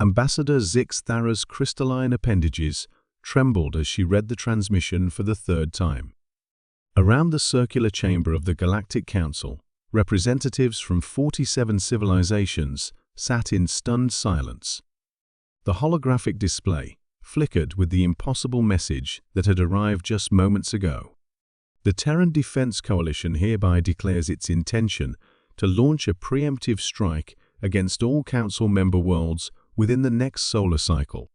Ambassador Zix Thara's crystalline appendages trembled as she read the transmission for the third time. Around the circular chamber of the Galactic Council, representatives from 47 civilizations sat in stunned silence. The holographic display flickered with the impossible message that had arrived just moments ago. The Terran Defense Coalition hereby declares its intention to launch a preemptive strike against all Council member worlds within the next solar cycle.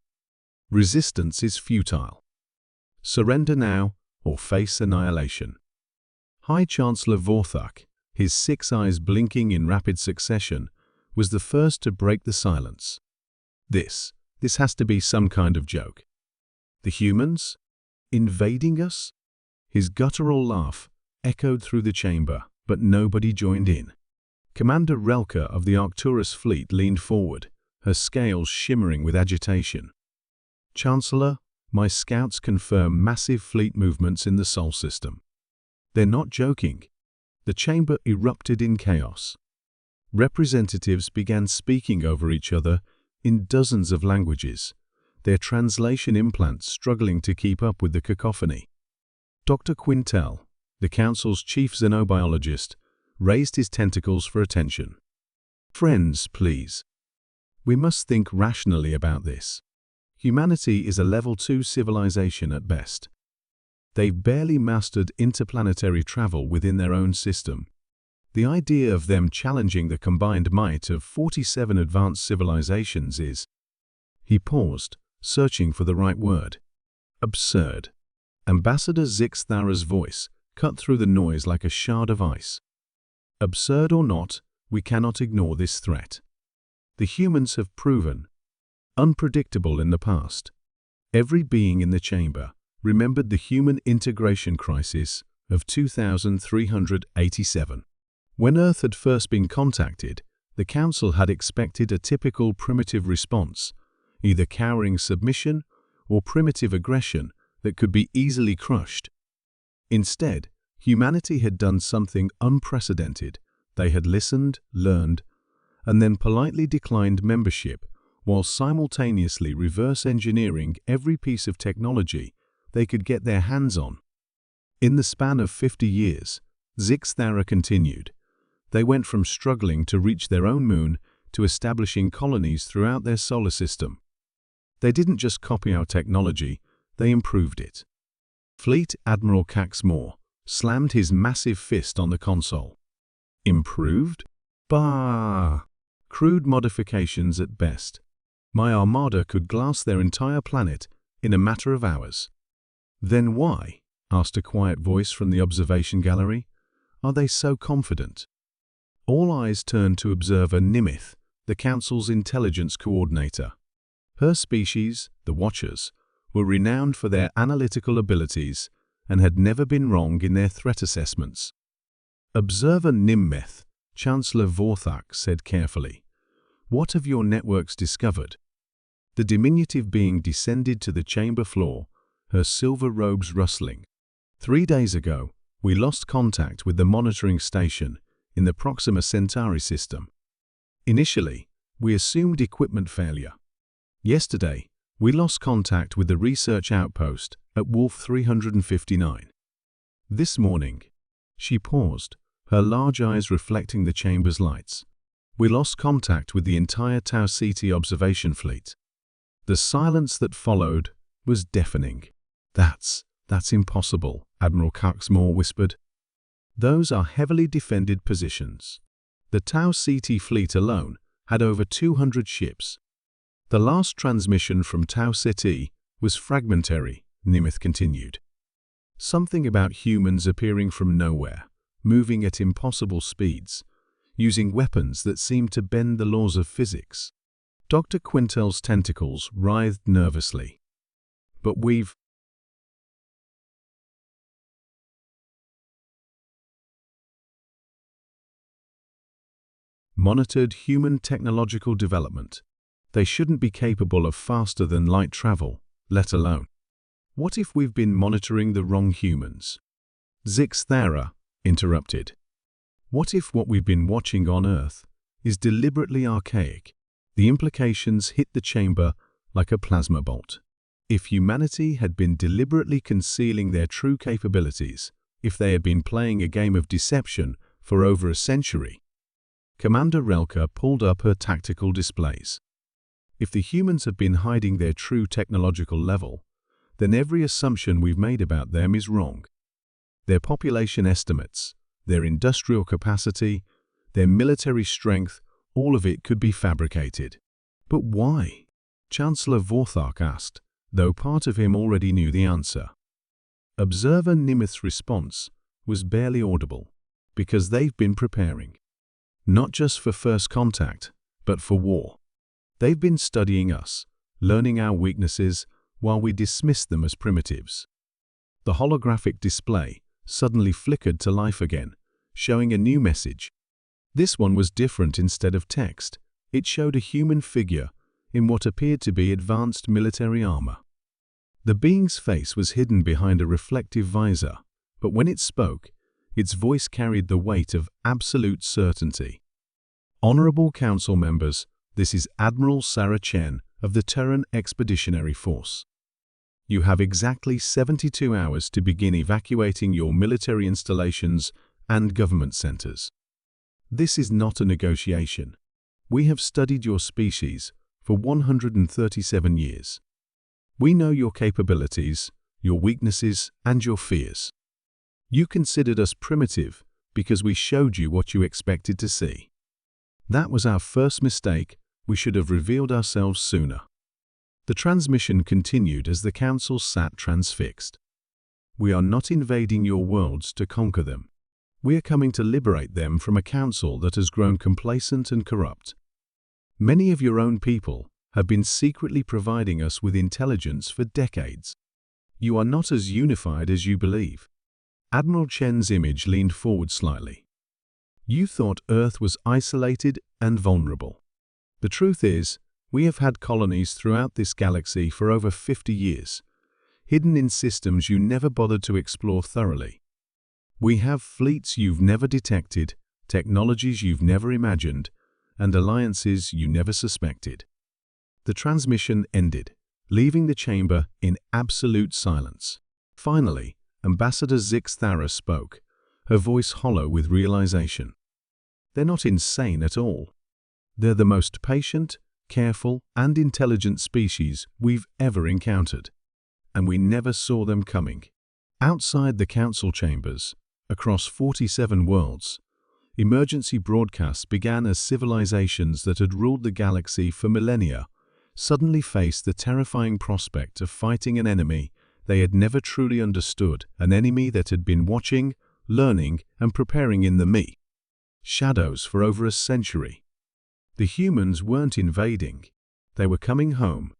Resistance is futile. Surrender now or face annihilation. High Chancellor Vorthak, his 6 eyes blinking in rapid succession, was the first to break the silence. This has to be some kind of joke. The humans? Invading us? His guttural laugh echoed through the chamber, but nobody joined in. Commander Relka of the Arcturus fleet leaned forward, her scales shimmering with agitation. Chancellor, my scouts confirm massive fleet movements in the Sol system. They're not joking. The chamber erupted in chaos. Representatives began speaking over each other in dozens of languages, their translation implants struggling to keep up with the cacophony. Dr. Quintel, the Council's chief xenobiologist, raised his tentacles for attention. Friends, please. We must think rationally about this. Humanity is a level 2 civilization at best. They've barely mastered interplanetary travel within their own system. The idea of them challenging the combined might of 47 advanced civilizations is— He paused, searching for the right word. Absurd. Ambassador Zix Thara's voice cut through the noise like a shard of ice. Absurd or not, we cannot ignore this threat. The humans have proven unpredictable in the past. Every being in the chamber remembered the human integration crisis of 2387. When Earth had first been contacted, the Council had expected a typical primitive response, either cowering submission or primitive aggression that could be easily crushed. Instead, humanity had done something unprecedented. They had listened, learned, and then politely declined membership while simultaneously reverse engineering every piece of technology they could get their hands on. In the span of 50 years, Zix Thara continued. They went from struggling to reach their own moon to establishing colonies throughout their solar system. They didn't just copy our technology, they improved it. Fleet Admiral Cax Moore slammed his massive fist on the console. Improved? Bah! Crude modifications at best. My armada could glass their entire planet in a matter of hours. Then why, asked a quiet voice from the observation gallery, are they so confident? All eyes turned to Observer Nimith, the Council's intelligence coordinator. Her species, the Watchers, were renowned for their analytical abilities and had never been wrong in their threat assessments. Observer Nimeth, Chancellor Vorthak said carefully, "What have your networks discovered?" The diminutive being descended to the chamber floor, her silver robes rustling. 3 days ago, we lost contact with the monitoring station in the Proxima Centauri system. Initially, we assumed equipment failure. Yesterday, we lost contact with the research outpost at Wolf 359. This morning, she paused, her large eyes reflecting the chamber's lights. We lost contact with the entire Tau Ceti observation fleet. The silence that followed was deafening. That's impossible, Admiral Cax Moore whispered. Those are heavily defended positions. The Tau Ceti fleet alone had over 200 ships. The last transmission from Tau Ceti was fragmentary, Nimith continued. Something about humans appearing from nowhere, moving at impossible speeds, using weapons that seemed to bend the laws of physics. Dr. Quintel's tentacles writhed nervously. But we've monitored human technological development. They shouldn't be capable of faster than light travel, let alone. What if we've been monitoring the wrong humans? Zix Thara interrupted. What if what we've been watching on Earth is deliberately archaic, The implications hit the chamber like a plasma bolt. If humanity had been deliberately concealing their true capabilities, if they had been playing a game of deception for over a century, Commander Relka pulled up her tactical displays. If the humans have been hiding their true technological level, then every assumption we've made about them is wrong. Their population estimates, their industrial capacity, their military strength, all of it could be fabricated. But why? Chancellor Vorthak asked, though part of him already knew the answer. Observer Nimith's response was barely audible, because they've been preparing. Not just for first contact, but for war. They've been studying us, learning our weaknesses, while we dismiss them as primitives. The holographic display suddenly flickered to life again, showing a new message. This one was different. Instead of text, it showed a human figure in what appeared to be advanced military armor. The being's face was hidden behind a reflective visor, but when it spoke, its voice carried the weight of absolute certainty. Honorable Council members, this is Admiral Sarah Chen of the Terran Expeditionary Force. You have exactly 72 hours to begin evacuating your military installations and government centers. This is not a negotiation. We have studied your species for 137 years. We know your capabilities, your weaknesses, and your fears. You considered us primitive because we showed you what you expected to see. That was our first mistake. We should have revealed ourselves sooner. The transmission continued as the Council sat transfixed. We are not invading your worlds to conquer them. We are coming to liberate them from a council that has grown complacent and corrupt. Many of your own people have been secretly providing us with intelligence for decades. You are not as unified as you believe. Admiral Chen's image leaned forward slightly. You thought Earth was isolated and vulnerable. The truth is, we have had colonies throughout this galaxy for over 50 years, hidden in systems you never bothered to explore thoroughly. We have fleets you've never detected, technologies you've never imagined, and alliances you never suspected. The transmission ended, leaving the chamber in absolute silence. Finally, Ambassador Zix Thara spoke, her voice hollow with realization. They're not insane at all. They're the most patient, careful, and intelligent species we've ever encountered. And we never saw them coming. Outside the council chambers, across 47 worlds, emergency broadcasts began as civilizations that had ruled the galaxy for millennia suddenly faced the terrifying prospect of fighting an enemy they had never truly understood, an enemy that had been watching, learning, and preparing in the shadows for over a century. The humans weren't invading. They were coming home,